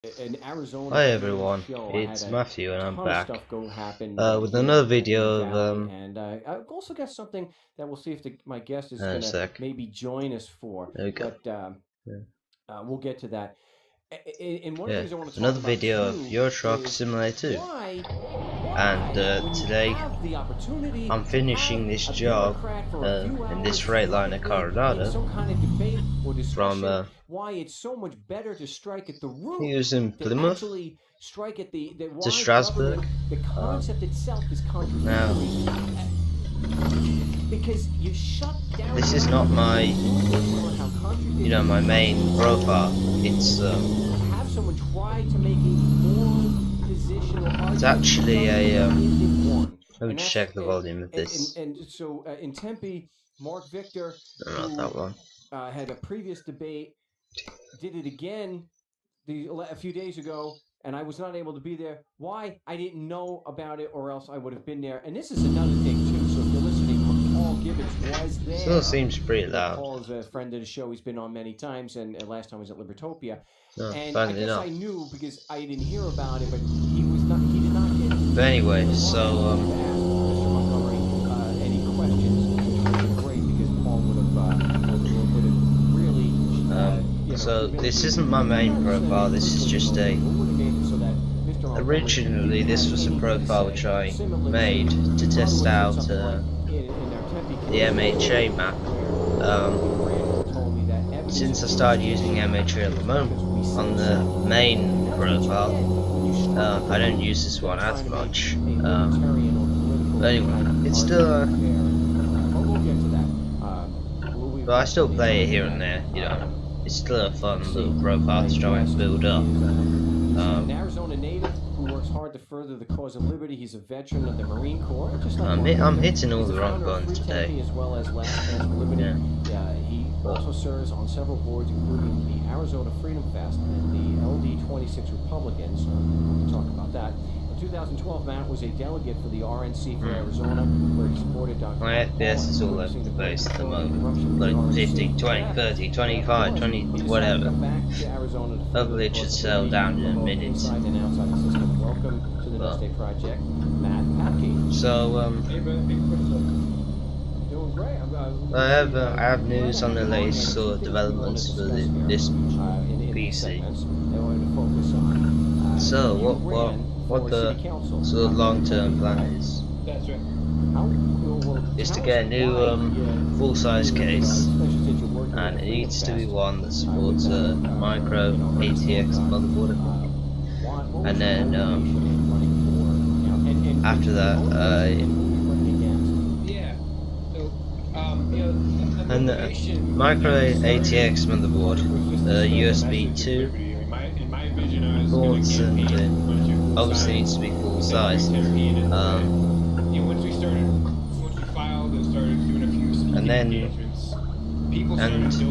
an Arizona. Hi everyone, it's Matthew and I'm back with another video of and I've also got something that we'll see if my guest is going to maybe join us for. There we go. But we'll get to that. And one of the things I want to talk another about video of Euro Truck Simulator 2. And today I'm finishing this job in this Freightliner Coronado from why it's so much better to strike at the root using Plymouth to Strasbourg. The concept itself is Now, because you shut down. this is not my, my main profile. It's have someone try to make a more positional. It's actually a let me check the volume of this. And so in Tempe, Mark Victor, not that one. Had a previous debate, did it again a few days ago, and I was not able to be there. Why? I didn't know about it, or else I would have been there. And this is another thing too. So if you're listening, Paul Gibbons was there. Still seems pretty loud. Paul is a friend of the show. He's been on many times, and last time was at Libertopia. No, and I guess I knew because I didn't hear about it, but he did not get. But anyway, so Mr. Montgomery, any questions? Which would be great because Paul would have really. So this isn't my main profile. This is just a. Originally, this was a profile which I made to test out the MHA map. Since I started using MHA at the moment on the main profile, I don't use this one as much. But anyway, it's still. But I still play it here and there. It's still a fun little profile to try and build up. An Arizona native who works hard to further the cause of liberty. He's a veteran of the Marine Corps. I'm hitting all the wrong buttons today. As well as Last Chance for Liberty. He also serves on several boards, including the Arizona Freedom Fest and the LD26 Republicans. We'll talk about that. In 2012, Matt was a delegate for the RNC for Arizona, where he supported Dr. My FPS is all over the place at the moment. Like 50, 20, 30, 25, 20, whatever. Hopefully it should settle down in a minute. Welcome to the Next Day Project, Matt Papke. So, I have news on the latest sort of developments for this PC. So, what the sort of long-term plan is to get a new full-size case, and it needs to be one that supports a micro ATX motherboard, and then after that and the micro ATX motherboard, USB 2 ports, and obviously needs to be full size. And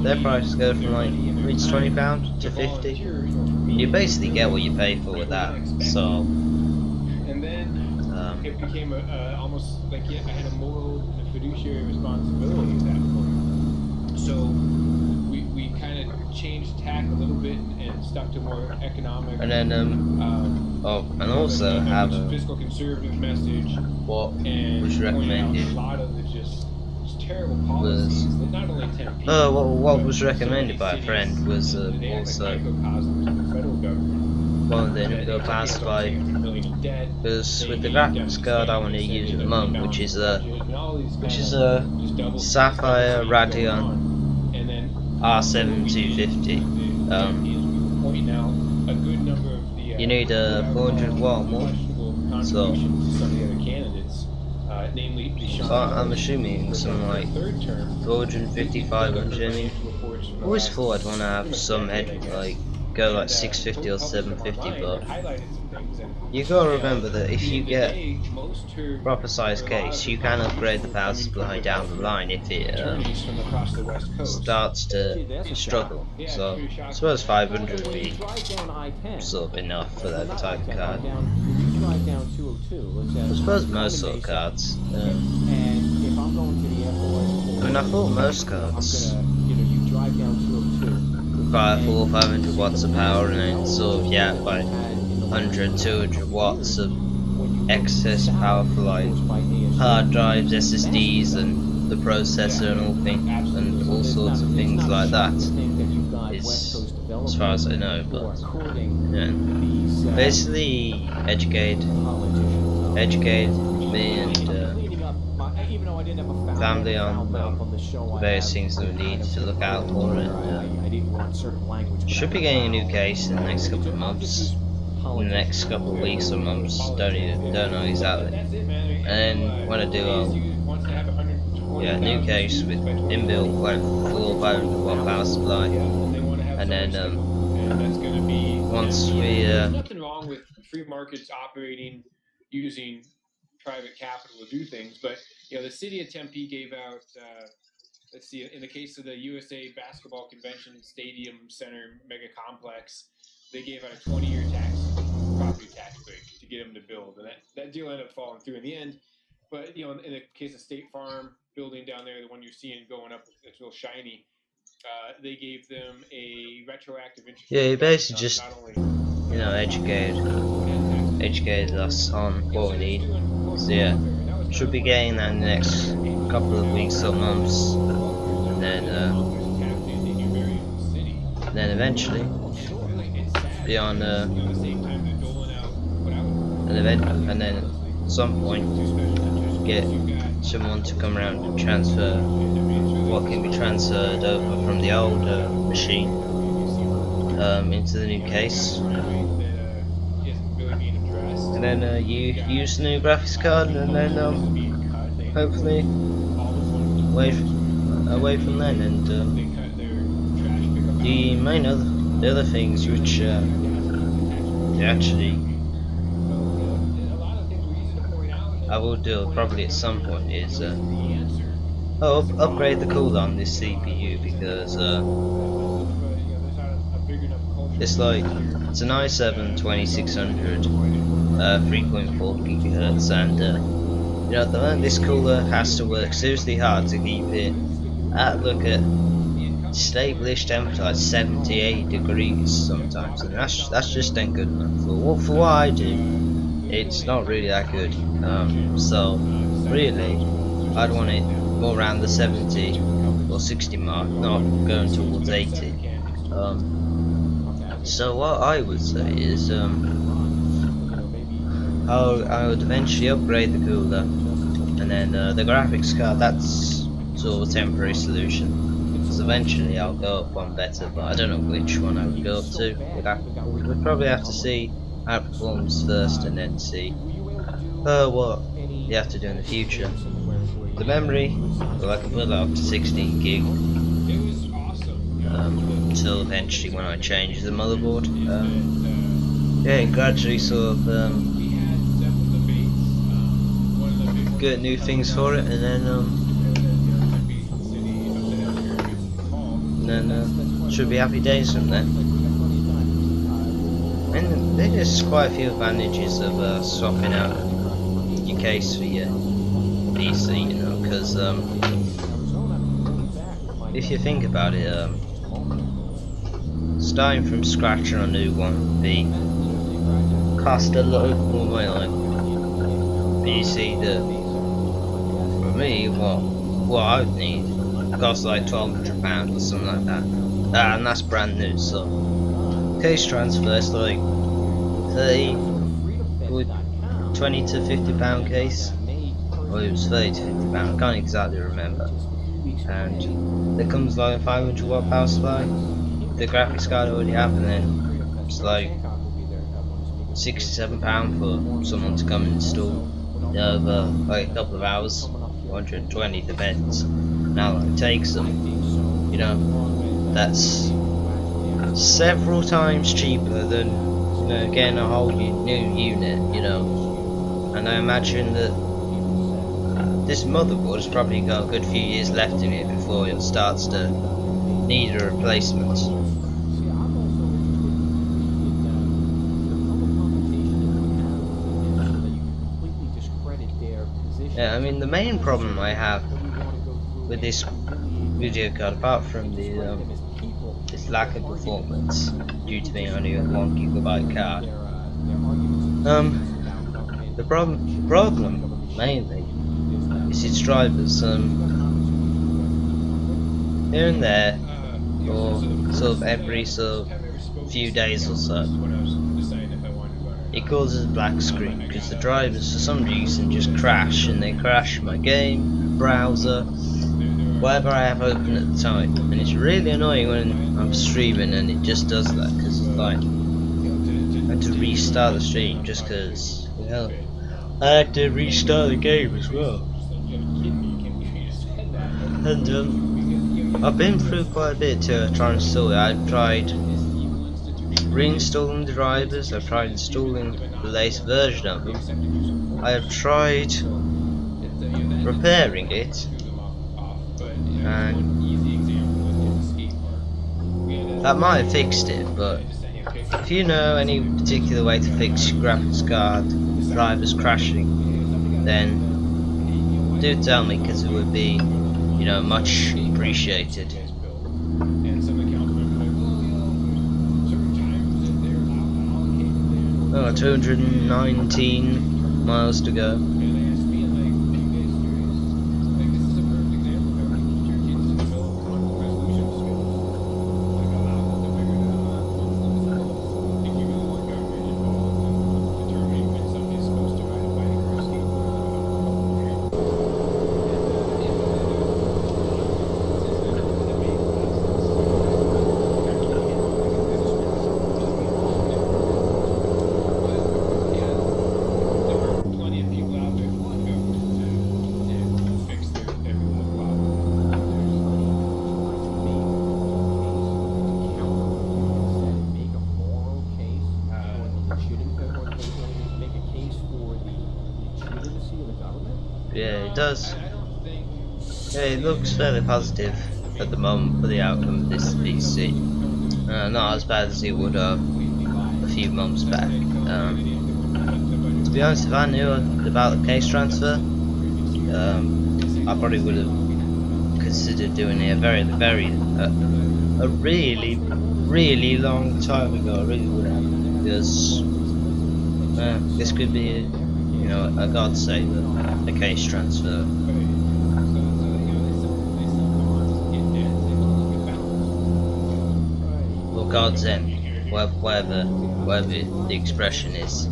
their prices go from like it's £20 to 50. You basically get what you pay for with that. So. And then it became almost like I had a moral and a fiduciary responsibility at that point. So we kind of changed tack a little bit and stuck to more economic. And then and also have a fiscal conservative message. What was recommended. A lot of the just terrible policies that not only tempt people. What was recommended by a friend was also one of the Iveco classified, because with the graphics card I want to use at the moment, which is a Sapphire Radeon R7 250. You need a 400 watt more, so I'm assuming something like 450, 500. I mean, I always thought I'd want to have some head, like go like 650 or 750, but you gotta remember that if you get proper size case, you can upgrade the power supply down the line if it starts to struggle. So I suppose 500 would be sort of enough for that type of card. I suppose most sort of cards. I mean, I thought most cards 400 or 500 watts of power, and then sort of yeah, by 100, 200 watts of excess power for like hard drives, SSDs, and the processor and all sorts of things like that. Is as far as I know, but yeah. Basically educate me and family on the various things that we need to look out for, and should be getting a new case in the next couple of months, in the next couple of weeks or months, don't know exactly. And then when I do, I'll new case with inbuilt 500 watt power supply, and then once we there's nothing wrong with free markets operating using private capital to do things, but the city of Tempe gave out let's see, in the case of the USA Basketball Convention Stadium Center mega complex, they gave out a 20-year property tax break to get them to build, and that deal ended up falling through in the end. But in the case of State Farm building down there, the one you're seeing going up, it's real shiny. They gave them a retroactive interest. Yeah, you basically just educated us on what we need. So yeah, should be getting that in the next couple of weeks or months, and then eventually be on an event, and then at some point get someone to come around and transfer what can be transferred over from the old machine into the new case, and then you use the new graphics card, and then hopefully away from then, and the other things which actually I will do probably at some point is upgrade the cooler on this CPU, because it's an i7 2600 3.4 GHz, and at the moment this cooler has to work seriously hard to keep it at established temperature like 78 degrees sometimes, and that's just ain't good enough for what I do. It's not really that good. So really I'd want it more around the 70 or 60 mark, not going towards 80. So what I would say is I would eventually upgrade the cooler, and then the graphics card, that's sort of a temporary solution. So eventually I'll go up one better, but I don't know which one I would go up to. We'd probably have to see how it performs first, and then see what you have to do in the future. The memory, well, I can put that up to 16 gig until eventually when I change the motherboard. Gradually sort of get new things for it, and then should be happy days from then. And there's quite a few advantages of swapping out your case for your PC, because if you think about it, starting from scratch on a new one would cost a lot more money. But you see that for me, what I would need costs like £1,200 or something like that, and that's brand new. So case transfer is like 20 to £50 case. Well, it was 30 to £50, I can't exactly remember. And there comes like a 500 watt power supply, the graphics card I already have, and then it's like £67 for someone to come and install over like a couple of hours, 120 depends. Now it takes them, that's several times cheaper than getting a whole new unit, and I imagine that this motherboard has probably got a good few years left in it before it starts to need a replacement. Yeah, I mean the main problem I have with this video card, apart from the lack of performance due to being only a 1 gigabyte card. The problem mainly is its drivers. Here and there, or sort of every few days or so, it causes a black screen because the drivers for some reason just crash, and they crash my game, browser, whatever I have open at the time, and it's really annoying when I'm streaming and it just does that, because it's like I had to restart the stream just because, you know, I had to restart the game as well. And I've been through quite a bit to try and install it. I've tried reinstalling the drivers, I've tried installing the latest version of them, I have tried repairing it, and that might have fixed it, but if you know any particular way to fix your graphics card drivers crashing, then do tell me, because it would be, you know, much appreciated. Oh, 219 miles to go. Yeah, it does. Yeah, it looks fairly positive at the moment for the outcome of this PC. Not as bad as it would have a few months back. To be honest, if I knew about the case transfer, I probably would have considered doing it a really long time ago. I really would have, because this could be, you know, a godsend, a case transfer. Or godsend, whatever the expression is.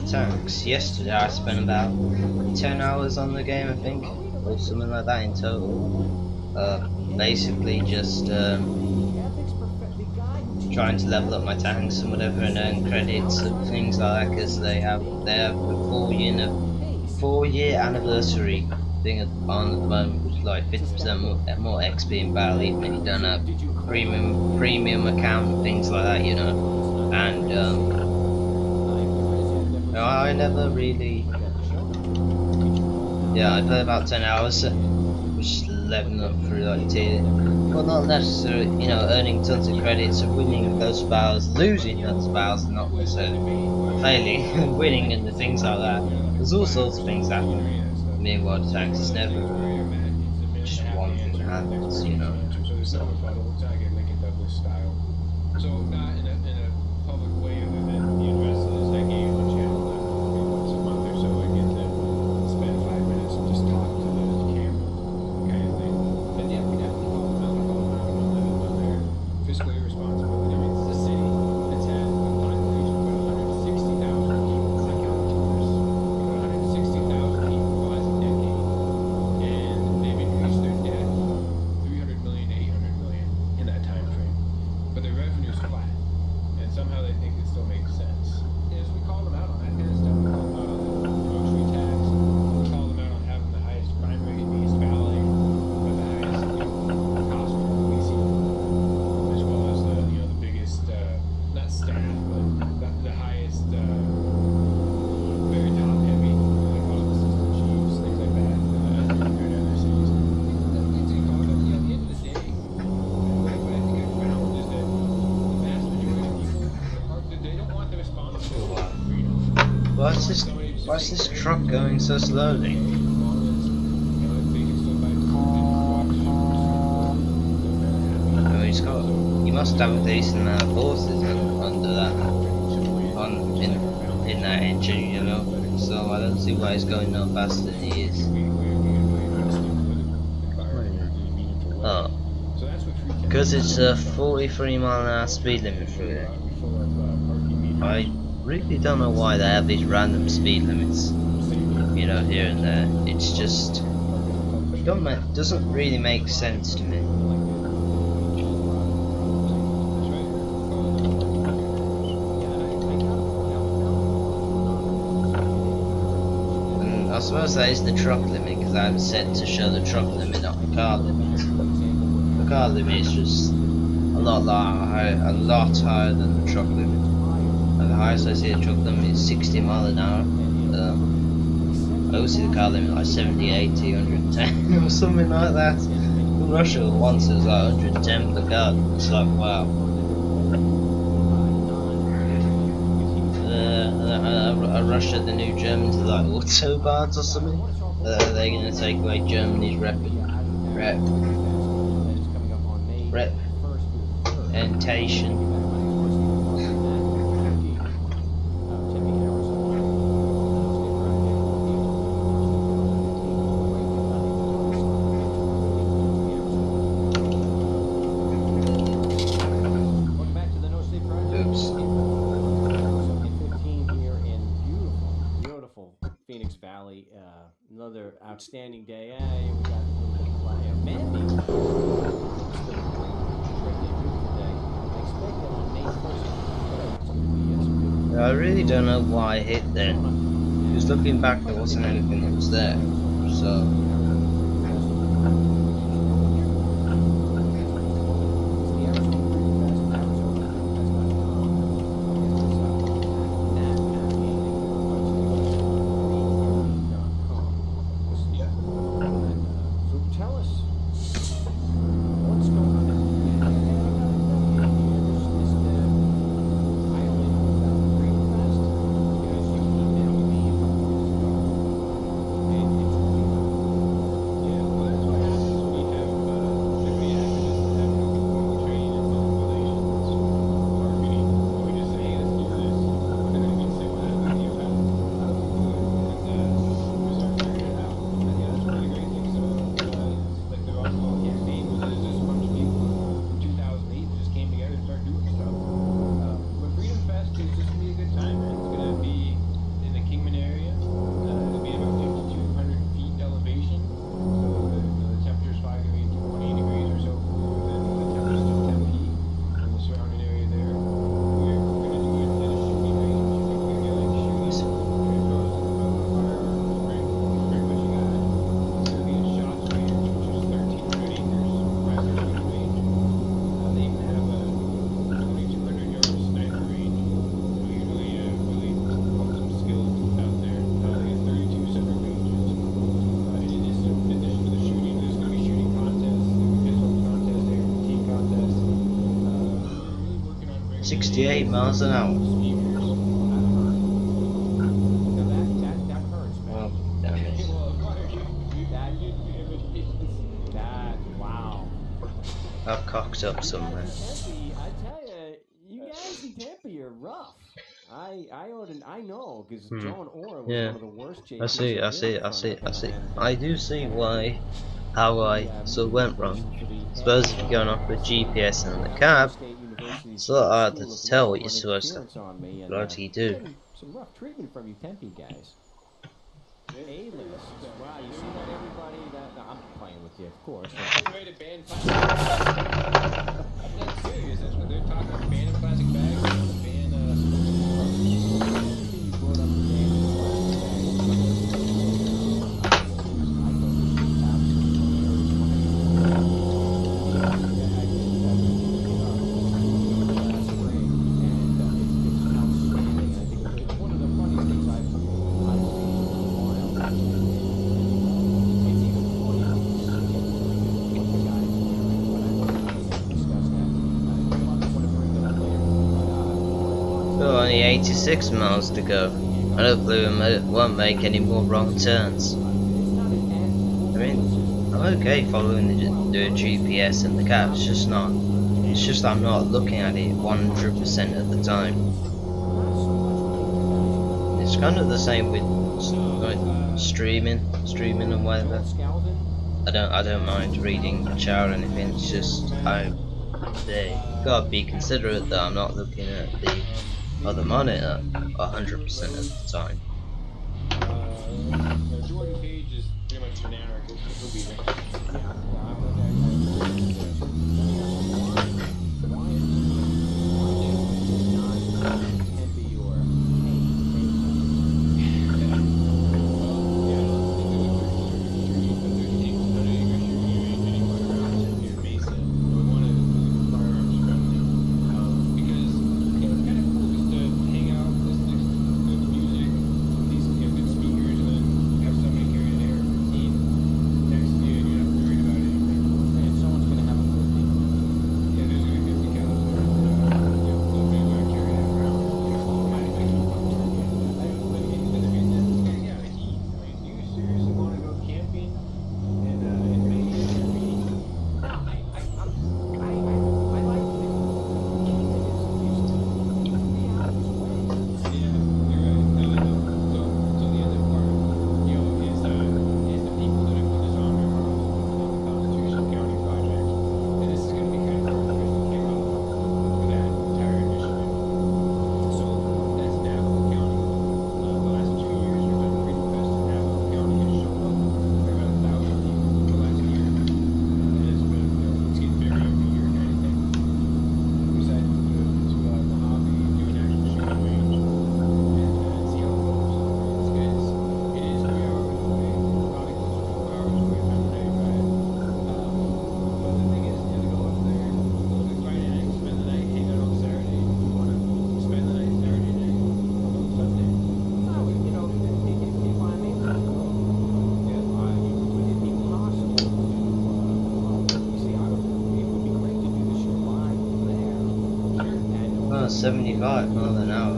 Tanks. Yesterday I spent about 10 hours on the game, I think, or something like that in total. Basically just trying to level up my tanks and whatever, and earn credits and things like that, because they have a 4-year anniversary thing on at the moment, which is like 50% more XP in battle, even if you don't have premium account and things like that, you know. And no, I never really. Yeah, I played about 10 hours, which is leveling up through like tier. Well, not necessarily, you know, earning tons of credits, winning those battles, losing those battles, not necessarily failing, winning, and the things like that. There's all sorts of things happen. Meanwhile, the tanks is never just one thing that happens, you know. So. So not in a public way other than the investors I gave the channel once a month or so. I get to spend 5 minutes and just talk to the camera kind of thing. And yeah, we definitely call them out on their fiscally responsibility. I mean, it's a city that's had a population of about 160,000 people. I count tourists. 160,000 people in the last decade, and they've increased their debt 300 million to 800 million in that time frame. But their revenue's flat. truck going so slowly? Oh, he must have a decent amount of forces under that, in that engine, you know. So I don't see why he's going no faster than he is. Oh, because it's a 43-mile-an-hour speed limit through there. I really don't know why they have these random speed limits, you know, here and there. It's just doesn't really make sense to me. And I suppose that is the truck limit, because I'm set to show the truck limit, not the car limit. The car limit is just a lot higher than the truck limit. The highest I see the truck limit is 60 mile an hour. I always see the car limit like 70, 80, 110 or something like that. In Russia once it was like 110 per car. It's like wow. Russia, the new Germans are like Autobahns or something. They're going to take away Germany's reputation. Another outstanding day. We got a little bit of play. Mandy. I really don't know why I hit then. Just looking back, there wasn't anything that was there. So. .68 miles an hour. That hurts, man. Oh, damn it. Wow. I've cocked up somewhere. Tempe, I tell you guys in Tempe are rough. I know, because John Orr was one of the worst JPs. I see. I do see how I sort of went wrong. Suppose if you're going off with GPS and the cab, it's a lot harder to tell what you're supposed to bloody do. Some rough treatment from you Tempe guys. A-list. Wow, you see that everybody that I'm playing with you, of course. I'm not serious, that's what they're talking about, banning plastic bags, Only 86 miles to go. and hopefully we won't make any more wrong turns. I mean, I'm okay following the GPS and the cap, it's just I'm not looking at it 100% of the time. It's kind of the same with like streaming and whatever. I don't mind reading the chat or anything, it's just gotta be considerate that I'm not looking at the other monitor 100% of the time. Jordan Page is pretty much an anarchist, so he'll be there. Oh, 75 miles an hour.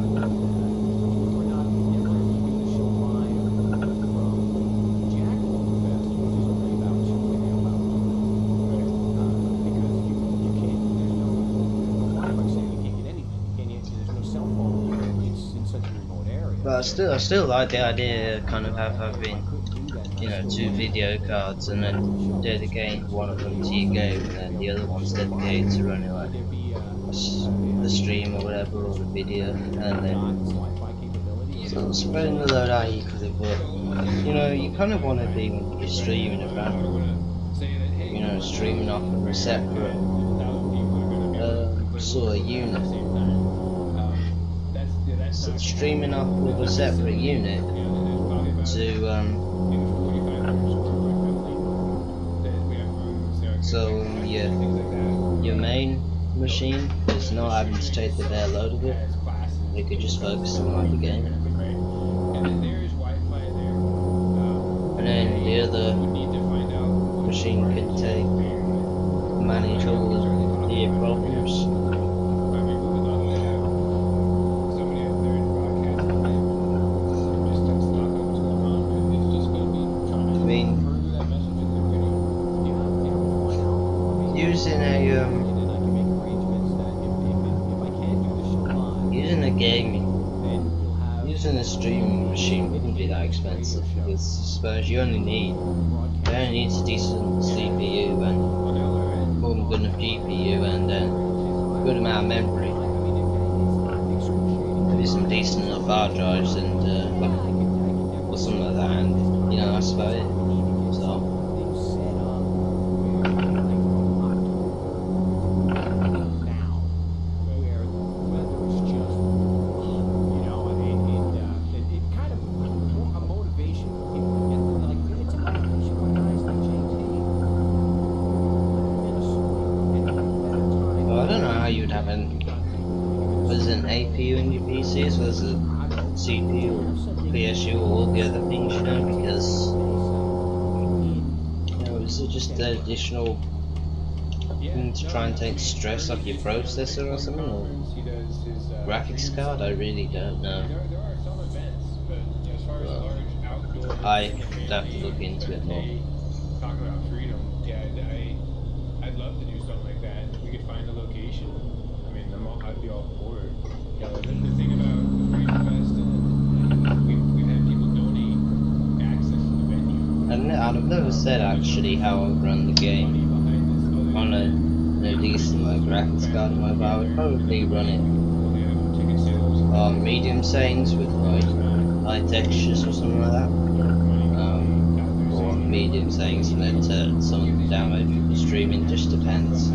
But I still like the idea of kind of having, you know, 2 video cards and then dedicating one of them to your game and then the other one's dedicated to running like the stream or whatever, or the video, and then sort of spreading the load out equally. But you know, you kind of want to be, when you're streaming around, you know, streaming off of a separate sort of unit. So streaming off with a separate unit to so your main machine is not having to take the bare load of it. They could just focus on like the game. And then the other machine can manage all the problems. I mean, using using a streaming machine wouldn't be that expensive, because I suppose you only need a decent CPU and more than good enough GPU and then a good amount of memory, maybe some decent enough hard drives and or something like that, and you know, that's about it. So as well as a CPU or PSU or all the other things, you know, because you know, is it just an additional thing to try and take stress off your processor or something, or graphics card? I really don't know. I'd have to look into it more. Talk about freedom. Yeah, I'd love to do something like that. If we could find a location, I mean, I'd be all for it. The thing about the Freedom Fest, we've had people donate access to the venue. I've never said actually how I would run the game on a decent like graphics card, but I would probably run it on medium settings with like high textures or something like that, or medium settings and then turn some download people streaming, just depends.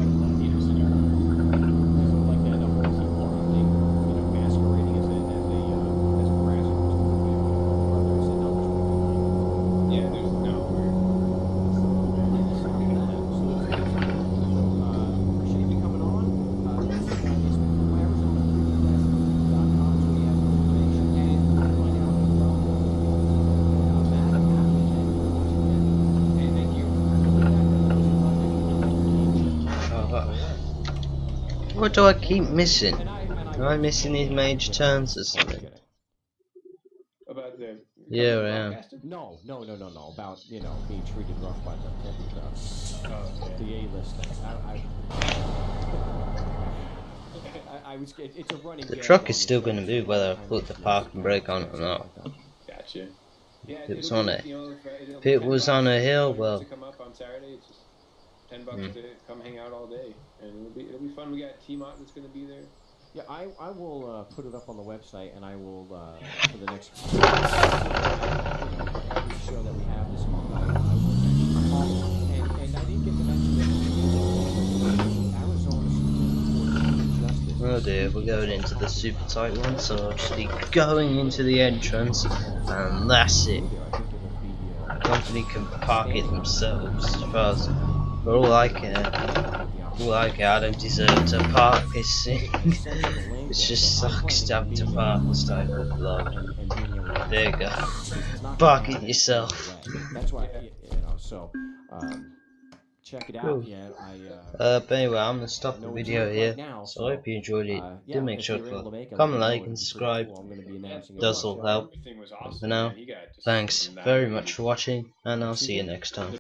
What do I keep missing? Am I missing these major turns or something? About the Yeah, I am. No. About, you know, being treated rough by the A-listers. It's a running. The truck is still going to move whether I put the parking brake on or not. Gotcha. If it was on a, if it was on a hill, well. Come up on Saturday, it's just $10 to come hang out all day, and it'll be fun. We got T Mod that's going to be there. Yeah, I will put it up on the website, and I will for the next show that we have this month. I will and I didn't get to mention that Arizona Supreme Court Oh dear, we're going into the super tight one, so I'll just be going into the entrance, and that's it. The company can park it themselves, as far as for all I care. I don't deserve to park this thing. It just sucks to have to park this type of vlog. There you go. Park it yourself. That's why, you know, so check it out. Cool. Yeah, but anyway, I'm gonna stop the video here. So I hope you enjoyed it. Do make sure to comment, like, and subscribe. Does all help. For now, thanks very much for watching, and I'll see you next time.